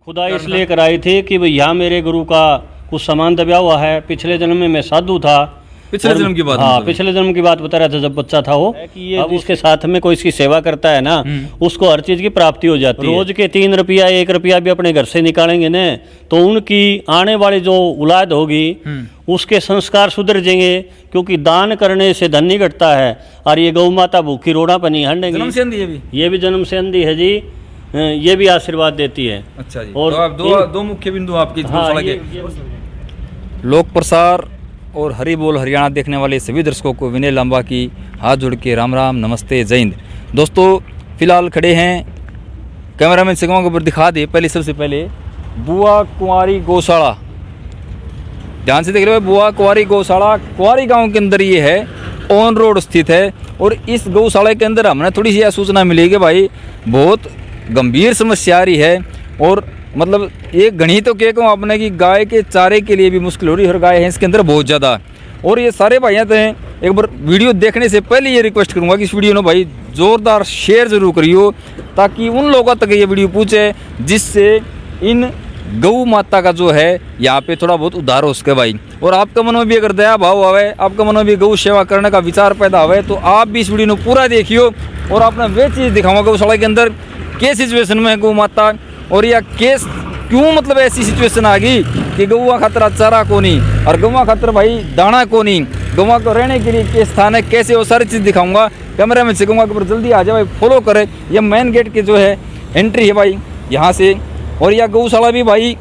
खुदाई इसलिए कराई थी कि भाई यहाँ मेरे गुरु का कुछ सामान दबा हुआ है। पिछले जन्म में मैं साधु था। पिछले जन्म की बात? हाँ, पिछले जन्म की बात बता रहा था जब बच्चा था वो, कि ये अब इसके साथ में कोई इसकी सेवा करता है ना, उसको हर चीज की प्राप्ति हो जाती है। रोज के 3 रुपया 1 रुपया भी अपने घर से निकालेंगे ना, तो उनकी आने वाली जो औलाद होगी उसके संस्कार सुधर जाएंगे, क्योंकि दान करने से धन नहीं घटता है। और ये गौ माता भूखी रोड़ा पर नहीं हंडेंगी। जन्म से अंधी है भी? ये भी जन्म से अंधी है जी, ये भी आशीर्वाद देती है। अच्छा जी। और तो आप दो मुख्य बिंदु आपकी गौशाला के। ये लोक प्रसार और हरि बोल हरियाणा देखने वाले सभी दर्शकों को विनय लांबा की हाथ जोड़ के राम राम, नमस्ते, जय हिंद। दोस्तों फिलहाल खड़े हैं, कैमरामैन सिगमा के ऊपर दिखा दे पहले, सबसे पहले बुआ कुंवारी गौशाला। ध्यान से देख रहे हो, बुआ कुंवारी गौशाला कुंवारी गांव के अंदर ये है, ऑन रोड स्थित है। और इस गौशाला के अंदर हमने थोड़ी सी यह सूचना मिली कि भाई बहुत गंभीर समस्या आ रही है। और मतलब ये गणी तो क्या कहूँ आपने कि गाय के चारे के लिए भी मुश्किल हो रही है, और गाय है इसके अंदर बहुत ज़्यादा। और ये सारे भाइयाँ तो हैं, एक बार वीडियो देखने से पहले ये रिक्वेस्ट करूँगा कि इस वीडियो ने भाई ज़ोरदार शेयर ज़रूर करियो, ताकि उन लोगों तक ये वीडियो पहुँचे जिससे इन गौ माता का जो है यहाँ पे थोड़ा बहुत उद्धार हो सके भाई। और आपका मन में भी अगर दया भाव आवे, आपका मन में भी गौ सेवा करने का विचार पैदा आवे, तो आप भी इस वीडियो को पूरा देखियो। और आपने वे चीज़ दिखाऊंगा गौशाला के अंदर किस सिचुएशन में है गौ माता, और या केस क्यों मतलब ऐसी सिचुएशन आ गई कि गौवा खातर चारा को नहीं, और गौवा खातर भाई दाना को नहीं, गौवा को रहने के लिए के स्थान है कैसे, वो सारी चीज़ दिखाऊंगा। कैमरा में सिखाऊंगा कि जल्दी आ जाए भाई, फॉलो करें। यह मेन गेट की जो है एंट्री है भाई यहाँ से। और यह गौशाला भी भाई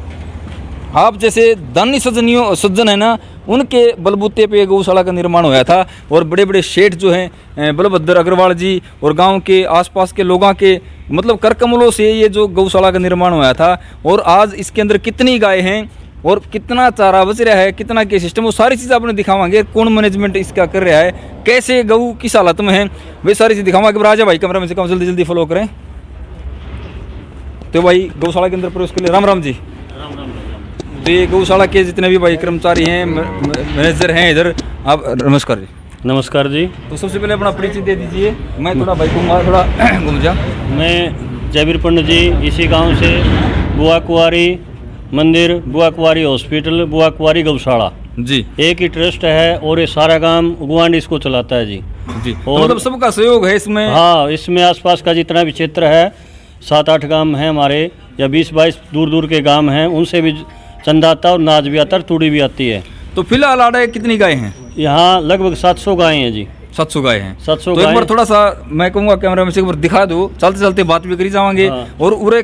आप जैसे दानी सज्जन है ना, उनके बलबूते पे गौशाला का निर्माण होया था। और बड़े बड़े शेठ जो हैं बलभद्र अग्रवाल जी और गांव के आसपास के लोगों के मतलब कर कमलों से ये जो गौशाला का निर्माण होया था। और आज इसके अंदर कितनी गाय हैं और कितना चारा बच रहा है, कितना के सिस्टम, वो सारी चीज़ आपने दिखावांगे। कौन मैनेजमेंट इसका कर रहा है, कैसे गऊ किस हालत में है, वे सारी चीज़ दिखावांगे। राजा भाई कैमरा में से कम जल्दी जल्दी फॉलो करें। तो भाई गौशाला के अंदर प्रवेश के लिए राम राम जी। तो ये गौशाला के जितने भी भाई कर्मचारी हैं, मैनेजर हैं इधर, आप नमस्कार जी। नमस्कार जी। तो सबसे पहले अपना परिचय दे दीजिए। मैं थोड़ा भाई थोड़ा घूम जा। मैं जयवीर पंडित जी, इसी गांव से बुआ कुंवारी मंदिर, बुआ कुंवारी हॉस्पिटल, बुआ कुंवारी गौशाला जी, एक ही ट्रस्ट है। और ये सारा काम गुआंड इसको चलाता है जी। जी, और मतलब सबका सहयोग है इसमें? हाँ, इसमें आसपास का जितना भी क्षेत्र है, 7-8 गांव हैं हमारे, या 20-22 दूर दूर के गांव हैं, उनसे भी चंदा आता है और नाच भी आता है, तूड़ी भी आती है। तो फिलहाल आड़े कितनी गाय हैं? यहाँ लगभग 700 गाय हैं जी। 700 गाय हैं। 700 तो एक बार थोड़ा सा मैं कहूँगा कैमरा में से एक बार दिखा दो, चलते चलते बात भी करी जाएंगे। हाँ। और उरे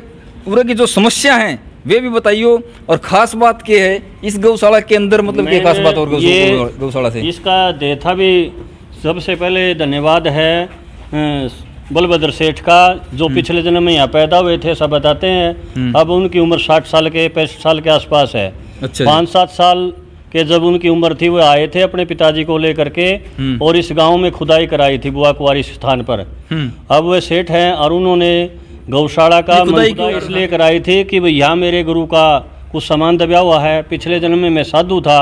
की जो समस्या हैं वे भी बताइयो। और खास बात क्या है इस गौशाला के अंदर, मतलब क्या खास बात और गौशाला से? इसका देथा भी सबसे पहले धन्यवाद है बलभद्र सेठ का, जो पिछले जन्म में यहाँ पैदा हुए थे, सब बताते हैं। अब उनकी उम्र 60 साल के 65 साल के आसपास है। अच्छा। 5-7 साल के जब उनकी उम्र थी, वो आए थे अपने पिताजी को लेकर के, और इस गांव में खुदाई कराई थी बुआ कुंवारी स्थान पर। अब वे सेठ हैं और उन्होंने गौशाला का खुदाई इसलिए कराई थी कि भाई यहाँ मेरे गुरु का कुछ सामान दबा हुआ है। पिछले जन्म में मैं साधु था।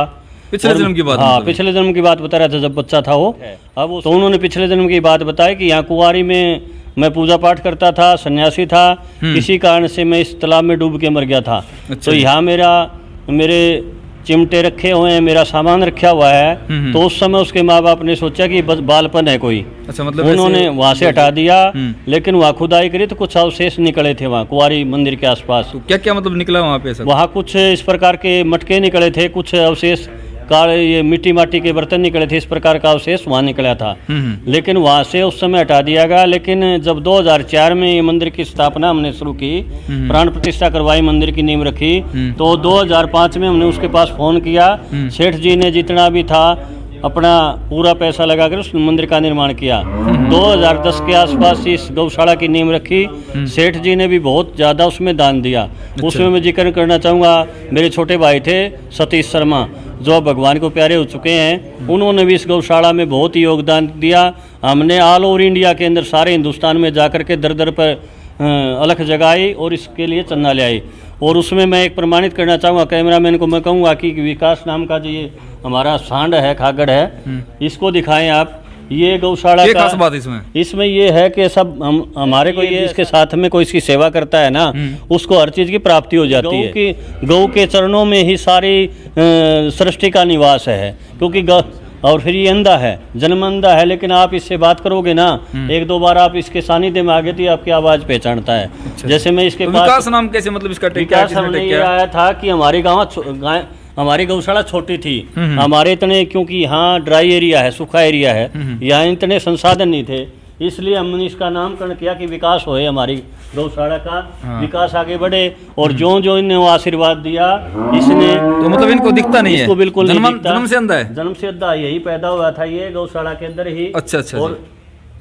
पिछले जन्म की बात? हाँ, पिछले जन्म की बात बता रहा था जब बच्चा था वो। अब तो उन्होंने पिछले जन्म की बात बताई कि यहाँ कुंवारी में मैं पूजा पाठ करता था, सन्यासी था, किसी कारण से मैं इस तालाब में डूब के मर गया था। अच्छा। तो यहाँ मेरे चिमटे रखे हुए हैं, मेरा सामान रखा हुआ है। तो उस समय उसके माँ बाप ने सोचा कि बस बालपन है कोई। अच्छा, मतलब उन्होंने वहाँ से हटा दिया, लेकिन वहाँ खुदाई करी तो कुछ अवशेष निकले थे वहाँ कुंवारी मंदिर के आसपास। तो क्या क्या मतलब निकला वहाँ पे? वहाँ कुछ इस प्रकार के मटके निकले थे, कुछ अवशेष काले ये मिट्टी माटी के बर्तन निकले थे, इस प्रकार का अवशेष वहाँ निकला था। लेकिन वहाँ से उस समय हटा दिया गया। लेकिन जब 2004 में ये मंदिर की स्थापना हमने शुरू की, प्राण प्रतिष्ठा करवाई, मंदिर की नींव रखी, तो 2005 में हमने उसके पास फोन किया। सेठ जी ने जितना भी था अपना पूरा पैसा लगाकर उस मंदिर का निर्माण किया। 2010 के आसपास इस गौशाला की नींव रखी। सेठ जी ने भी बहुत ज़्यादा उसमें दान दिया। अच्छा। उसमें मैं जिक्र करना चाहूँगा, मेरे छोटे भाई थे सतीश शर्मा, जो भगवान को प्यारे हो चुके हैं, उन्होंने भी इस गौशाला में बहुत ही योगदान दिया। हमने ऑल ओवर इंडिया के अंदर सारे हिंदुस्तान में जाकर के दर दर पर अलख जगाई और इसके लिए चंदा ले आई। और उसमें मैं एक प्रमाणित करना चाहूँगा, कैमरामैन को मैं कहूँगा कि विकास नाम का जो ये हमारा सांड है, खागड़ है, इसको दिखाएं आप। ये गौशाला क्या का खास बात है इसमें? इसमें ये है कि सब हमारे को ये इसके साथ में कोई इसकी सेवा करता है ना, उसको हर चीज़ की प्राप्ति हो जाती है। गौ के चरणों में ही सारी सृष्टि का निवास है, क्योंकि और फिर ये अंधा है, जन्म अंधा है, लेकिन आप इससे बात करोगे ना, एक दो बार आप इसके सानिध्य में आ गए तो आपकी आवाज़ पहचानता है। अच्छा। जैसे मैं इसके तो पास विकास नाम कैसे, मतलब इसका विकास हमने ये आया था कि हमारी गौशाला छोटी थी, हमारे इतने, क्योंकि यहाँ ड्राई एरिया है, सूखा एरिया है, यहाँ इतने संसाधन नहीं थे, इसलिए हमने इसका नामकरण किया कि विकास होए, हमारी गौशाला का विकास आगे बढ़े। और जो जो इन्हें वो आशीर्वाद दिया इसने, तो मतलब इनको दिखता नहीं है? इसको बिल्कुल नहीं दिखता। जन्म से अंधा है? जन्म से अंधा, यही पैदा हुआ था ये गौशाला के अंदर ही। अच्छा। और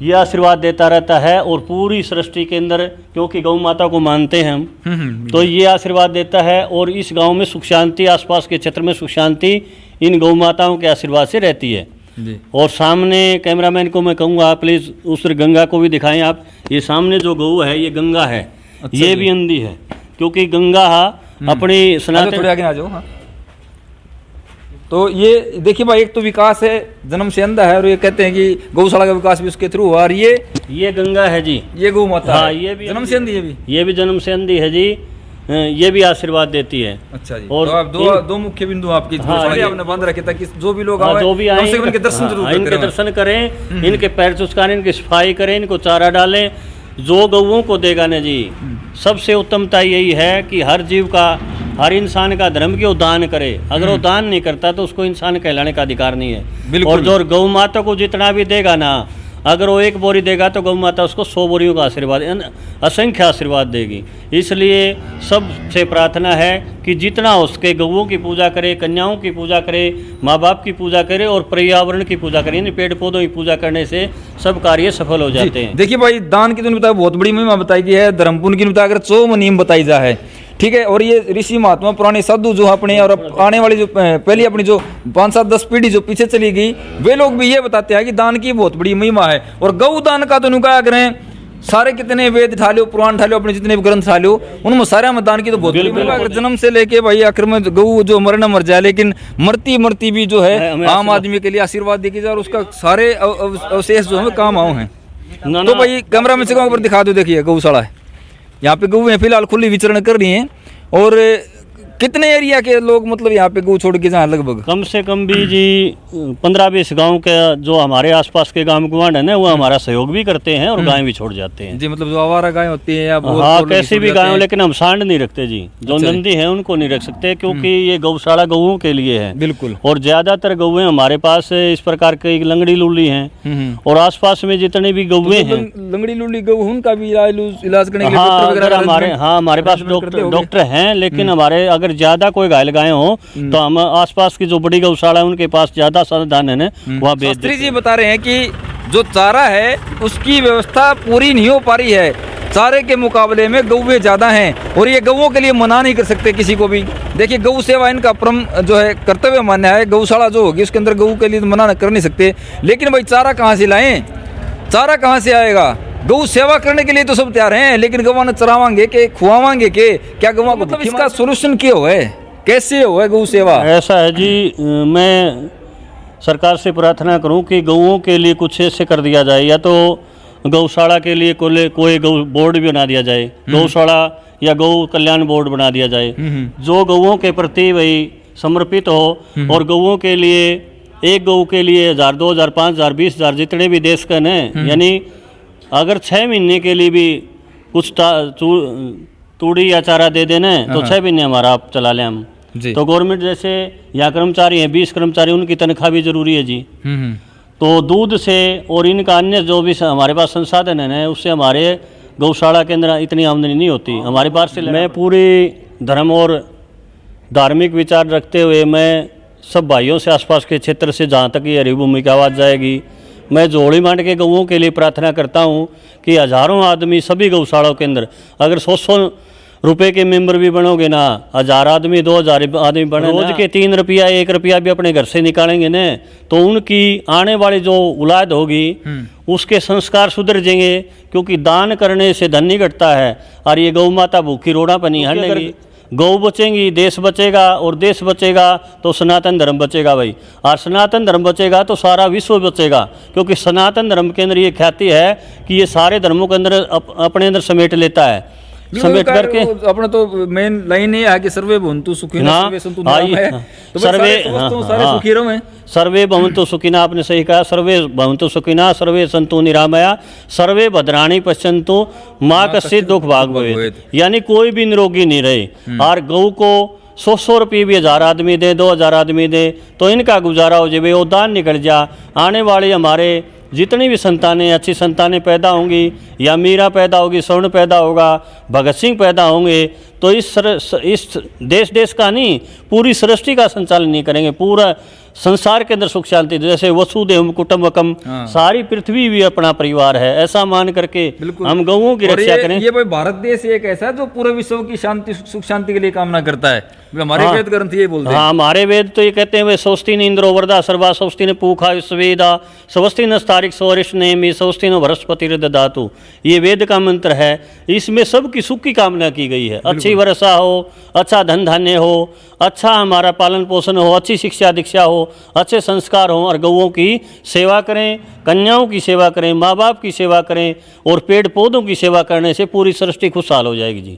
ये आशीर्वाद देता रहता है, और पूरी सृष्टि के अंदर, क्योंकि गौ माता को मानते हैं हम, तो ये आशीर्वाद देता है। और इस गांव में सुख शांति, आसपास के क्षेत्र में सुख शांति इन गौ माताओं के आशीर्वाद से रहती है जी। और सामने कैमरामैन को मैं कहूँगा प्लीज़ उस गंगा को भी दिखाएं आप। ये सामने जो गौ है ये गंगा है। अच्छा ये भी अंधी है, क्योंकि गंगा अपनी सनातन। थोड़े आगे आ जाओ। हाँ, तो ये देखिए भाई, एक तो विकास है, जन्म से अंधा है, और ये कहते हैं कि गौशाला का विकास भी उसके थ्रू हुआ। और ये गंगा है जी, ये गौ माता हाँ, है। ये भी जन्म से अंधी है भी? ये भी जन्म से अंधी है जी, ये भी आशीर्वाद देती है। अच्छा जी। और तो आप दो मुख्य बिंदु आपकी आपने बांध रखे ताकि जो भी लोग जो भी आए इनके दर्शन जरूर इनके दर्शन करें, इनके पैर चुस्कारें, इनकी सफाई करें, इनको चारा डालें। जो गौओं को देगा ना जी, सबसे उत्तमता यही है कि हर जीव का, हर इंसान का धर्म की वो दान करे। अगर वो दान नहीं करता तो उसको इंसान कहलाने का अधिकार नहीं है। और जो गौ माता को जितना भी देगा ना, अगर वो 1 बोरी देगा तो गौ माता उसको 100 बोरियों का आशीर्वाद, असंख्य आशीर्वाद देगी। इसलिए सबसे प्रार्थना है कि जितना हो सके गौओं की पूजा करे, कन्याओं की पूजा करे, माँ बाप की पूजा करे, और पर्यावरण की पूजा करे। यानी पेड़ पौधों की पूजा करने से सब कार्य सफल हो जाते हैं। देखिए भाई, दान की तो बताया, बहुत बड़ी महिमा बताई गई है। धर्म पुण्य की बताया, अगर 100 नियम बताई जा है, ठीक है। और ये ऋषि महात्मा पुराने साधु जो अपने, और आने वाली जो पहली अपनी जो 5, 7, 10 पीढ़ी जो पीछे चली गई, वे लोग भी ये बताते हैं कि दान की बहुत बड़ी महिमा है। और गौ दान का तो नुका करें, सारे कितने वेद ठा लो, पुराण ठा लो, अपने जितने भी ग्रंथ ठा लो, उनमें सारे में दान की तो बहुत बड़ी महिमा। अगर जन्म से लेके भाई आखिर में गौ जो मरना मर जाए, लेकिन मरती भी जो है आम आदमी के लिए आशीर्वाद देखी जाए, और उसका सारे अवशेष जो है काम आओ हैं। तो भाई कैमरा में से दिखा दो, देखिए गौशाला है, यहाँ पे गऊ फिलहाल खुली विचरण कर रही हैं। और कितने एरिया के लोग मतलब यहाँ पे गऊ छोड़ के जाए? लगभग कम से कम भी जी 15-20 गांव के जो हमारे आसपास के गांव गुआंढ है ना, वो हमारा सहयोग भी करते हैं और गाय भी छोड़ जाते हैं जी। मतलब जो आवारा गाय होती है या हाँ, कैसी भी गाय हो, लेकिन हम सांड नहीं रखते जी। जो नंदी है उनको नहीं रख सकते, क्योंकि ये गौशाला गऊओं के लिए है। बिल्कुल। और ज्यादातर गौएं हमारे पास इस प्रकार के लंगड़ी लुल्ली हैं, और आसपास में जितने भी गौएं हैं, लंगड़ी लुल्ली गऊ, उनका भी इलाज करने के लिए हमारे पास डॉक्टर हैं। लेकिन हमारे अगर ज्यादा कोई घायल गाय हो तो हम आसपास की जो बड़ी गौशाला है उनके पास ज्यादा साधन है, वहाँ भेज देते हैं। जी बता रहे हैं कि जो चारा है उसकी व्यवस्था पूरी नहीं हो पा रही है, चारे के मुकाबले में गौएं ज्यादा हैं, और ये गौओं के लिए मना नहीं कर सकते किसी को भी। देखिए, गौ सेवा इनका परम जो है कर्तव्य मान्य है। गौशाला जो होगी उसके अंदर गऊ के लिए मना कर नहीं सकते। लेकिन भाई चारा कहाँ से लाएं? चारा कहाँ से आएगा? गौ सेवा करने के लिए तो सब तैयार हैं, लेकिन गवां चरावांगे के, खुआवांगे के? क्या गवां को? मतलब इसका सोल्यूशन क्या है, कैसे हो गौ सेवा? ऐसा है जी, मैं सरकार से प्रार्थना करूं कि गौओं के लिए कुछ ऐसे कर दिया जाए, या तो गौशाला के लिए कोई गौ बोर्ड भी बना दिया जाए, गौशाला या गौ कल्याण बोर्ड बना दिया जाए, जो गौओं के प्रति वही समर्पित हो, और गौओं के लिए एक गौ के लिए 1000, 2000, 5000, 20000 जितने भी देश का हैं, यानी अगर 6 महीने के लिए भी कुछ तूड़ी या चारा दे देना तो 6 महीने हमारा आप चला लें हम। तो गवर्नमेंट जैसे यहाँ कर्मचारी हैं, 20 कर्मचारी, उनकी तनख्वाह भी जरूरी है जी। तो दूध से और इनका अन्य जो भी हमारे पास संसाधन है, उससे हमारे गौशाला के अंदर इतनी आमदनी नहीं होती हमारे पास से। मैं पूरी धर्म और धार्मिक विचार रखते हुए मैं सब भाइयों से आसपास के क्षेत्र से, जहाँ तक ये हरी भूमि की आवाज़ जाएगी, मैं जोड़ी मांड के गौओं के लिए प्रार्थना करता हूँ कि हज़ारों आदमी सभी गौशालाओं के अंदर, अगर 100 रुपए के मेंबर भी बनोगे ना, 1000 आदमी, 2000 आदमी बने, रोज के 3 रुपया 1 रुपया भी अपने घर से निकालेंगे ना, तो उनकी आने वाली जो औलाद होगी उसके संस्कार सुधर जाएंगे। क्योंकि दान करने से धन नहीं घटता है, और ये गौ माता भूखी रोड़ा पर नहीं हटेगी। गौ बचेंगी देश बचेगा, और देश बचेगा तो सनातन धर्म बचेगा भाई, और सनातन धर्म बचेगा तो सारा विश्व बचेगा, क्योंकि सनातन धर्म के अंदर ये ख्याति है कि ये सारे धर्मों के अंदर अपने अंदर समेट लेता है, समेट करके अपना तो मेन लाइन ही है कि सर्वे भवन्तु सुखिनः सर्वे सन्तु निरामयाः, तो सर्वे सारे सुखी रहो। सर्वे भवन्तु सुखिनः, आपने सही कहा, सर्वे भवन्तु सुखिनः सर्वे सन्तु निरामयाः सर्वे भद्राणि पश्यन्तु माँ कश्चित् दुःख भाग् भवेत्, यानी कोई भी निरोगी नहीं रहे। और गौ को 100 रुपये भी 1000 आदमी दे, 2000 आदमी दे तो इनका गुजारा हो जाए, वो दान निकल जा। आने वाले हमारे जितनी भी संतानें, अच्छी संतानें पैदा होंगी, या मीरा पैदा होगी, स्वर्ण पैदा होगा, भगत सिंह पैदा होंगे, तो इस देश का नहीं, पूरी सृष्टि का संचालन नहीं करेंगे, पूरा संसार के अंदर सुख शांति, जैसे वसुदेव कुटुंबकम, सारी पृथ्वी भी अपना परिवार है, ऐसा मान करके हम गौओं की रक्षा करें। ये भाई भारत देश एक ऐसा है जो पूरे विश्व की शांति सुख शांति के लिए कामना करता है, हमारे वेद ग्रंथ ये बोलते हैं। हाँ, हमारे वेद तो ये कहते हैं, वे स्वस्ति न इंद्रो वरदा सर्वा स्वस्ति न पूखा विश्वेदा स्वस्ति न तारिक स्वरिष नेमि स्वस्ति न बृहस्पति ददातु, ये वेद का मंत्र है। इसमें सबकी सुख की कामना की गई है, अच्छी वर्षा हो, अच्छा धन धान्य हो, अच्छा हमारा पालन पोषण हो, अच्छी शिक्षा दीक्षा हो, अच्छे संस्कार हों, और गौओं की सेवा करें, कन्याओं की सेवा करें, माँ बाप की सेवा करें, और पेड़ पौधों की सेवा करने से पूरी सृष्टि खुशहाल हो जाएगी जी।